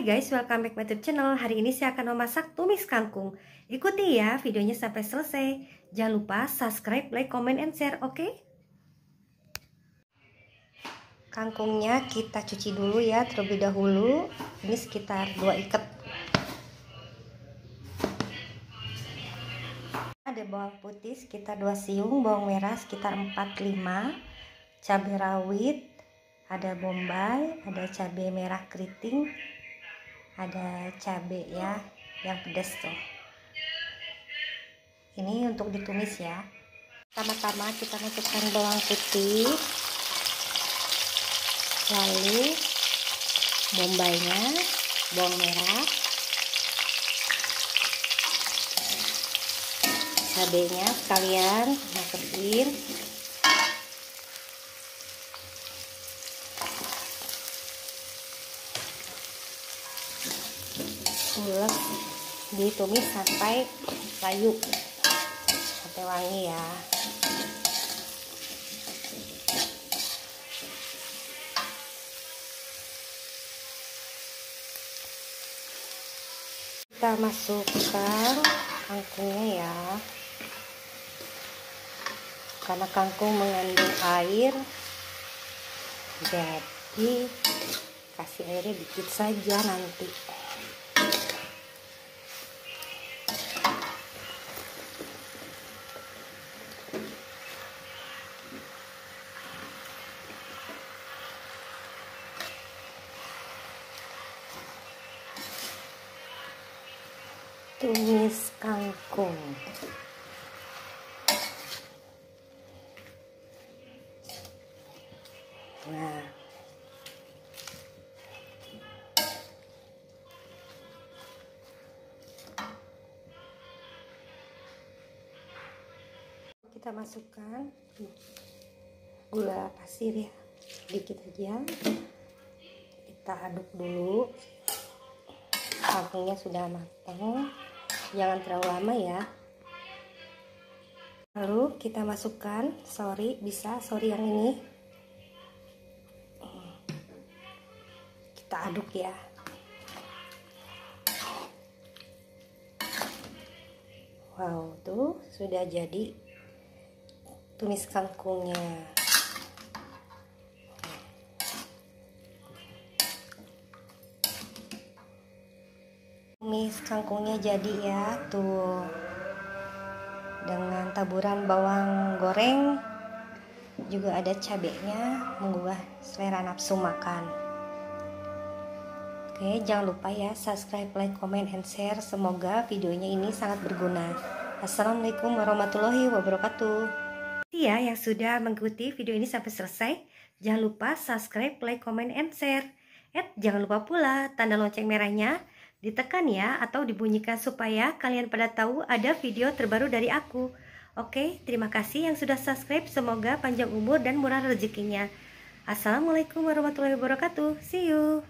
Hai guys, welcome back my YouTube channel. Hari ini saya akan memasak tumis kangkung. Ikuti ya videonya sampai selesai. Jangan lupa subscribe, like, comment, and share, oke? Kangkungnya kita cuci dulu ya terlebih dahulu. Ini sekitar 2 ikat. Ada bawang putih sekitar 2 siung, bawang merah sekitar 4-5, cabai rawit, ada bombay, ada cabai merah keriting, ada cabai ya yang pedas tuh. Ini untuk ditumis ya. Pertama-tama kita masukkan bawang putih, lalu bombaynya, bawang merah, cabainya sekalian masukin. Ulek, ditumis sampai layu, sampai wangi ya. Kita masukkan kangkungnya ya, karena kangkung mengandung air, jadi kasih airnya dikit saja nanti. Tumis kangkung. Nah, kita masukkan gula pasir ya, dikit aja. Kita aduk dulu. Kangkungnya sudah matang, jangan terlalu lama ya. Lalu kita masukkan sori, bisa sori yang ini, kita aduk ya. Wow, tuh sudah jadi tumis kangkungnya. Tumis kangkungnya jadi ya, tuh dengan taburan bawang goreng, juga ada cabenya, mengubah selera nafsu makan. Oke, jangan lupa ya subscribe, like, comment, and share. Semoga videonya ini sangat berguna. Assalamualaikum warahmatullahi wabarakatuh. Ya, yang sudah mengikuti video ini sampai selesai, jangan lupa subscribe, like, comment, and share. Jangan lupa pula tanda lonceng merahnya ditekan ya, atau dibunyikan supaya kalian pada tahu ada video terbaru dari aku. Oke, terima kasih yang sudah subscribe. Semoga panjang umur dan murah rezekinya. Assalamualaikum warahmatullahi wabarakatuh. See you.